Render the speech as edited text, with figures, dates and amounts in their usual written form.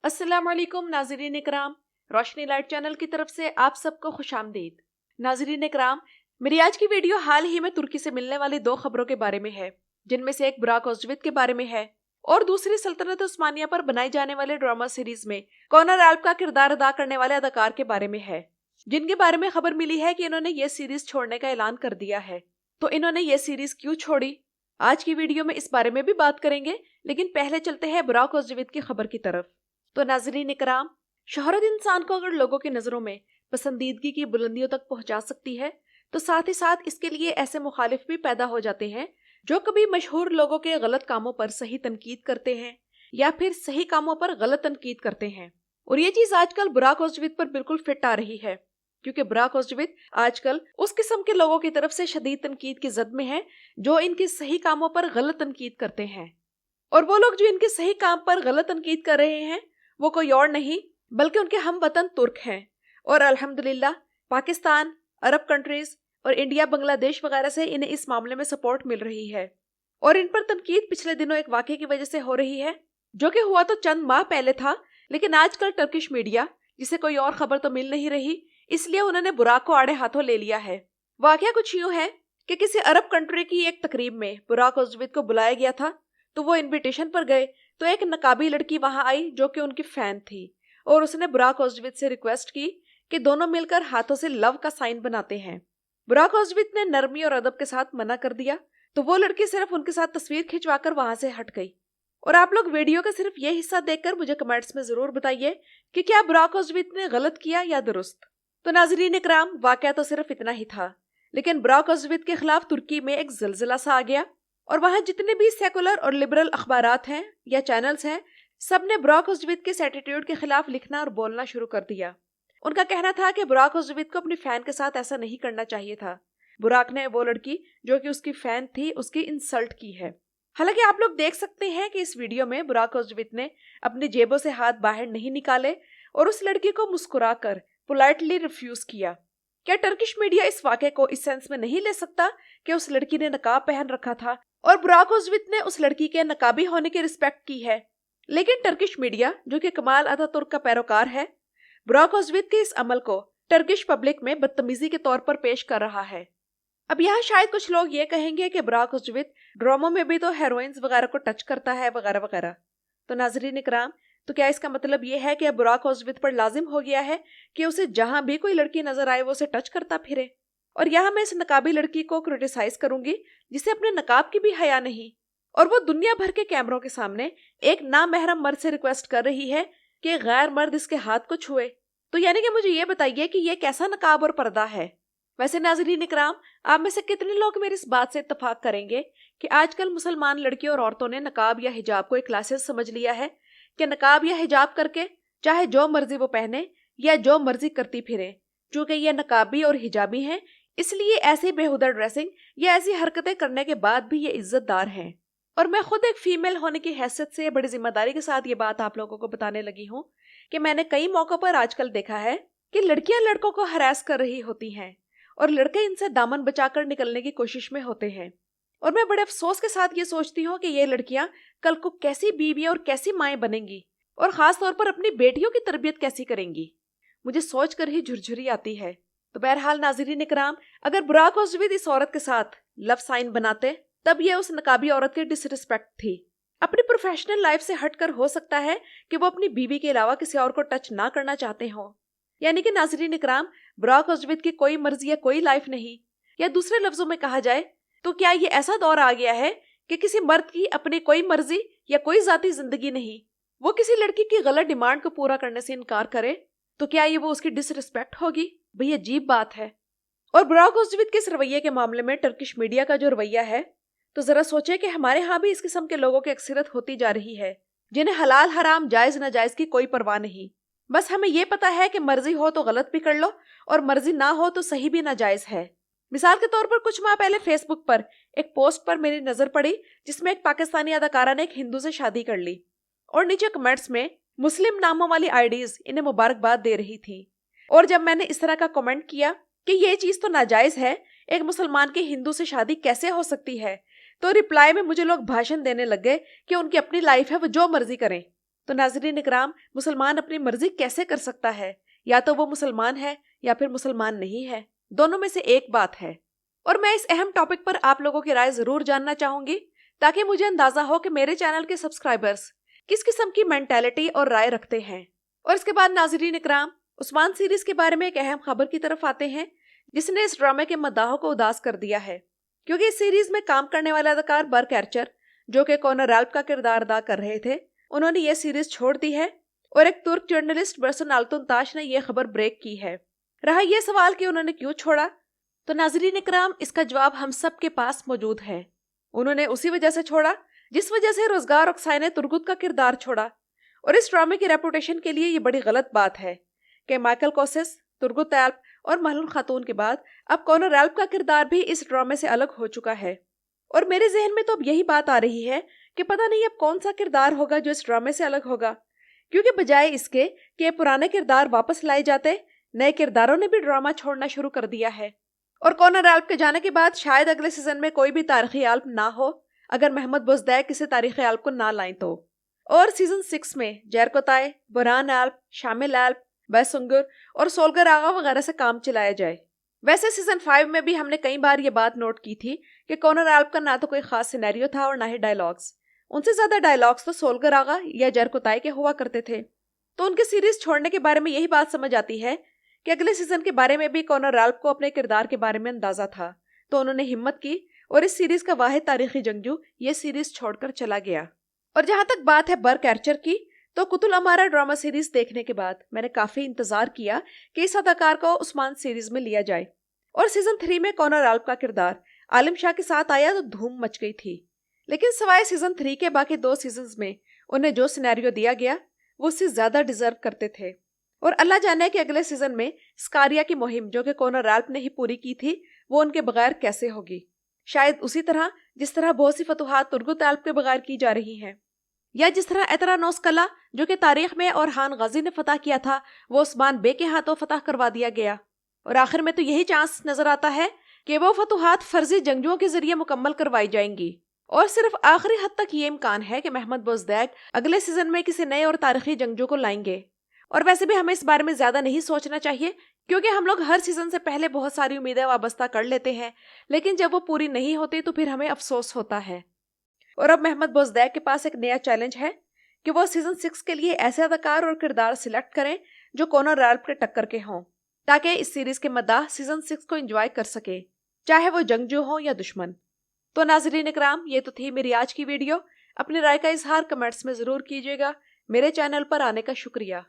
अस्सलाम वालेकुम नाज़रीन इकराम, रोशनी लाइट चैनल की तरफ से आप सबको खुशामदीद। नाज़रीन इकराम, मेरी आज की वीडियो हाल ही में तुर्की से मिलने वाली दो खबरों के बारे में है, जिनमें से एक बुराक ओज़वित के बारे में है और दूसरी सल्तनत उस्मानिया पर बनाई जाने वाले ड्रामा सीरीज में कॉनर एल्प का किरदार अदा करने वाले अदाकार के बारे में है, जिनके बारे में खबर मिली है कि इन्होंने ये सीरीज छोड़ने का ऐलान कर दिया है। तो इन्होंने ये सीरीज क्यों छोड़ी, आज की वीडियो में इस बारे में भी बात करेंगे, लेकिन पहले चलते हैं बुराक ओज़वित की खबर की तरफ। तो नाज़रीन इकराम, शोहरत इंसान को अगर लोगों की नज़रों में पसंदीदगी की बुलंदियों तक पहुंचा सकती है, तो साथ ही साथ इसके लिए ऐसे मुखालिफ भी पैदा हो जाते हैं जो कभी मशहूर लोगों के गलत कामों पर सही तनकीद करते हैं या फिर सही कामों पर गलत तनकीद करते हैं। और ये चीज़ आजकल बुराक ओज़वित पर बिल्कुल फिट आ रही है, क्योंकि बुराक ओज़वित आजकल उस किस्म के लोगों की तरफ से शदीद तनकीद की जद में है जो इनके सही कामों पर गलत तनकीद करते हैं। और वो लोग जो इनके सही काम पर गलत तनकीद कर रहे हैं वो कोई और नहीं बल्कि उनके हम वतन तुर्क हैं। और अल्हम्दुलिल्लाह पाकिस्तान, अरब कंट्रीज और इंडिया, बांग्लादेश वगैरह से इन्हें इस मामले में सपोर्ट मिल रही है। और इन पर तनकीद पिछले दिनों एक वाक़े की वजह से हो रही है, जो कि हुआ तो चंद माह पहले था, लेकिन आजकल टर्किश मीडिया, जिसे कोई और खबर तो मिल नहीं रही, इसलिए उन्होंने बुराक को आड़े हाथों ले लिया है। वाक़या कुछ यूँ है कि किसी अरब कंट्री की एक तकरीब में बुराक ओज़वित को बुलाया गया था, तो वो इन्विटेशन पर गए तो एक नकाबी लड़की वहां आई जो कि उनकी फैन थी, और उसने बुराक ओज़वित से रिक्वेस्ट की कि दोनों मिलकर हाथों से लव का साइन बनाते हैं। बुराक ओज़वित ने नरमी और अदब के साथ मना कर दिया, तो वो लड़की सिर्फ उनके साथ तस्वीर खिंचवाकर वहां से हट गई। और आप लोग वीडियो का सिर्फ ये हिस्सा देखकर मुझे कमेंट्स में जरूर बताइए कि क्या बुराक ओज़वित ने गलत किया या दुरुस्त। तो नाज़रीन इकराम, वाकया तो सिर्फ इतना ही था, लेकिन बुराक ओज़वित के खिलाफ तुर्की में एक ज़िलज़िला सा आ गया और वहां जितने भी सेकुलर और लिबरल अखबारात हैं या चैनल्स हैं, सब ने बुराक ओज़वित के इस एटीट्यूड के खिलाफ लिखना और बोलना शुरू कर दिया। उनका कहना था कि बुराक ओज़वित को अपनी फैन के साथ ऐसा नहीं करना चाहिए था। बुराक ने वो लड़की जो कि उसकी फैन थी उसकी इंसल्ट की है। हालांकि आप लोग देख सकते हैं कि इस वीडियो में बुराक ओज़वित ने अपनी जेबों से हाथ बाहर नहीं निकाले और उस लड़की को मुस्कुराकर पोलाइटली रिफ्यूज किया। क्या टर्किश मीडिया इस वाक़े को इस सेंस में नहीं ले सकता कि उस लड़की ने नकाब पहन रखा था और बुराक ओज़वित ने उस लड़की के नकाबी होने की रिस्पेक्ट की है? लेकिन टर्किश मीडिया, जो कि कमाल अतातुर्क का पैरोकार है, बुराक ओज़वित के इस अमल को टर्किश पब्लिक में बदतमीजी के तौर पर पेश कर रहा है। अब यहाँ शायद कुछ लोग ये कहेंगे कि बुराक ओज़वित ड्रामों में भी तो हेरोइंस वगैरह को टच करता है वगैरह वगैरह। तो नाज़रीन इकराम, तो क्या इसका मतलब ये है कि अब बुराक ओज़वित पर लाजिम हो गया है कि उसे जहां भी कोई लड़की नजर आए वो उसे टच करता फिरे? और यहाँ मैं इस नकाबी लड़की को क्रिटिसाइज करूंगी जिसे अपने नकाब की भी हया नहीं, और वो दुनिया भर के कैमरों के सामने एक नामहरम मर्द से रिक्वेस्ट कर रही है कि गैर मर्द इसके हाथ को छुए। तो यानी कि मुझे ये बताइए कि ये कैसा नकाब और पर्दा है? वैसे नाज़रीन इकराम, आप में से कितने लोग मेरी इस बात से इत्तेफाक करेंगे कि आजकल मुसलमान लड़कियों और औरतों ने नकाब या हिजाब को एक क्लासेस समझ लिया है कि नकाब या हिजाब करके चाहे जो मर्जी वो पहने या जो मर्जी करती फिरे, चूंकि ये नकाबी और हिजाबी हैं, इसलिए ऐसी बेहुदा ड्रेसिंग या ऐसी हरकतें करने के बाद भी ये इज्जतदार हैं। और मैं खुद एक फीमेल होने की हैसियत से बड़ी जिम्मेदारी के साथ ये बात आप लोगों को बताने लगी हूँ कि मैंने कई मौकों पर आजकल देखा है कि लड़कियां लड़कों को हरास कर रही होती हैं और लड़के इनसे दामन बचाकर निकलने की कोशिश में होते हैं। और मैं बड़े अफसोस के साथ ये सोचती हूँ कि ये लड़कियां कल को कैसी बीवियां और कैसी माएं बनेंगी, और खास तौर पर अपनी बेटियों की तरबियत कैसी करेंगी। मुझे सोच कर ही झुरझुरी आती है। तो बहरहाल नाज़रीन इकराम, अगर बुराक ओज़वित इस औरत के साथ लव साइन बनाते तब ये उस नकाबी औरत की डिसरिस्पेक्ट थी। अपनी प्रोफेशनल लाइफ से हटकर हो सकता है कि वो अपनी बीवी के अलावा किसी और को टच ना करना चाहते हो। यानी कि नाज़रीन इकराम, बुराक ओज़वित की कोई मर्जी या कोई लाइफ नहीं, या दूसरे लफ्जों में कहा जाए तो क्या ये ऐसा दौर आ गया है कि किसी मर्द की अपनी कोई मर्जी या कोई जाती जिंदगी नहीं? वो किसी लड़की की गलत डिमांड को पूरा करने से इनकार करे तो क्या ये वो उसकी डिसरिस्पेक्ट होगी? भाई अजीब बात है। और बुराक ओज़वित के इस रवैये के मामले में टर्किश मीडिया का जो रवैया है, तो जरा सोचे कि हमारे यहाँ भी इस किस्म के लोगों की अक्सरियत होती जा रही है, जिन्हें हलाल हराम जायज नाजायज की कोई परवाह नहीं। बस हमें ये पता है कि मर्जी हो तो गलत भी कर लो और मर्जी ना हो तो सही भी नाजायज है। मिसाल के तौर पर कुछ माह पहले फेसबुक पर एक पोस्ट पर मेरी नजर पड़ी जिसमें एक पाकिस्तानी अदाकारा ने एक हिंदू से शादी कर ली और नीचे कमेंट्स में मुस्लिम नामों वाली आईडीज इन्हें मुबारकबाद दे रही थी। और जब मैंने इस तरह का कमेंट किया कि ये चीज तो नाजायज है, एक मुसलमान की हिंदू से शादी कैसे हो सकती है, तो रिप्लाई में मुझे लोग भाषण देने लग गए कि उनकी अपनी लाइफ है, वो जो मर्जी करें। تو नाज़रीन इकराम, मुसलमान अपनी मर्जी कैसे कर सकता है? या तो वो मुसलमान है या फिर मुसलमान नहीं है, दोनों में से एक बात है। और मैं इस अहम टॉपिक पर आप लोगों की राय जरूर जानना चाहूंगी, ताकि मुझे अंदाजा हो कि मेरे चैनल के सब्सक्राइबर्स किस किस्म की मेंटालिटी और राय रखते हैं। और इसके बाद नाज़रीन इकराम, उस्मान सीरीज के बारे में एक अहम खबर की तरफ आते हैं, जिसने इस ड्रामे के मद्दाहों को उदास कर दिया है, क्योंकि इस सीरीज में काम करने वाले अदाकार बर्क आर्चर, जो कि कॉनर रैल्फ का किरदार अदा कर रहे थे, उन्होंने ये सीरीज छोड़ दी है। और एक तुर्क जर्नलिस्ट बरसन अल्तुनताश ने यह खबर ब्रेक की है। रहा यह सवाल कि उन्होंने क्यों छोड़ा, तो नाज़रीन इकराम, इसका जवाब हम सब के पास मौजूद है। उन्होंने उसी वजह से छोड़ा जिस वजह से रोजगार ओक्साई ने तुर्गुत का किरदार छोड़ा। और इस ड्रामे की रेपुटेशन के लिए ये बड़ी गलत बात है कि माइकल कोसिस, तुर्गुत एल्प और महलून खातून के बाद अब कॉनर रैल्फ का किरदार भी इस ड्रामे से अलग हो चुका है। और मेरे जहन में तो अब यही बात आ रही है कि पता नहीं अब कौन सा किरदार होगा जो इस ड्रामे से अलग होगा, क्योंकि बजाय इसके कि पुराने किरदार वापस लाए जाते, नए किरदारों ने भी ड्रामा छोड़ना शुरू कर दिया है। और कॉनर रैल्फ के जाने के बाद शायद अगले सीजन में कोई भी तारीखी एल्प ना हो, अगर मोहम्मद बुज़दैक किसी तारीखी एल्प को ना लाएं तो। और सीजन 6 में जरकोताय, बुरान एल्प, शामिल एल्प, बैसुंगर और सोलगर आगा वगैरह से काम चलाया जाए। वैसे सीजन 5 में भी हमने कई बार ये बात नोट की थी कि कॉनर एल्प का ना तो कोई खास सिनेरियो था और ना ही डायलॉग्स। उनसे ज्यादा डायलॉग्स तो सोलगर आगा या जरकोताय के हुआ करते थे। तो उनके सीरीज छोड़ने के बारे में यही बात समझ आती है कि अगले सीजन के बारे में भी कॉनर रैल्फ को अपने किरदार के बारे में अंदाजा था, तो उन्होंने हिम्मत की और इस सीरीज का वाहिद तारीखी जंगजू ये सीरीज छोड़कर चला गया। और जहां तक बात है बर्क आर्चर की, तो कुतुल अमारा ड्रामा सीरीज देखने के बाद मैंने काफी इंतजार किया कि इस अदाकार को उस्मान सीरीज में लिया जाए। और सीजन 3 में कॉनर रैल्फ का किरदार आलिम शाह के साथ आया तो धूम मच गई थी। लेकिन सिवाय सीजन 3 के बाकी 2 सीजन्स में उन्हें जो सिनेरियो दिया गया वो उससे ज्यादा डिजर्व करते थे। और अल्लाह जाने कि अगले सीजन में स्कारिया की मुहिम, जो कि कॉनर रैल्फ ने ही पूरी की थी, वो उनके बगैर कैसे होगी। शायद उसी तरह जिस तरह बहुत सी फतुहात तुर्गुत एल्प के बगैर की जा रही हैं, या जिस तरह एतरानोस कला, जो कि तारीख में औरहान गाजी ने फतह किया था, वो उस्मान बे के हाथों फतह करवा दिया गया। और आखिर में तो यही चांस नजर आता है कि वो फतुहात फर्जी जंगजुओं के जरिए मुकम्मल करवाई जाएंगी। और सिर्फ आखिरी हद तक ये इम्कान है कि मोहम्मद बुज़दैक अगले सीजन में किसी नए और तारीखी जंगजू को लाएंगे। और वैसे भी हमें इस बारे में ज्यादा नहीं सोचना चाहिए, क्योंकि हम लोग हर सीजन से पहले बहुत सारी उम्मीदें वाबस्ता कर लेते हैं, लेकिन जब वो पूरी नहीं होती तो फिर हमें अफसोस होता है। और अब मोहम्मद बुज़दैक के पास एक नया चैलेंज है कि वो सीजन 6 के लिए ऐसे अदाकार और किरदार सिलेक्ट करें जो कॉनर रैल्फ के टक्कर के हों, ताकि इस सीरीज के मद्दाह सीजन 6 को एंजॉय कर सके, चाहे वो जंगजू हो या दुश्मन। तो नाज़रीन इकराम, ये तो थी मेरी आज की वीडियो। अपनी राय का इजहार कमेंट्स में जरूर कीजिएगा। मेरे चैनल पर आने का शुक्रिया।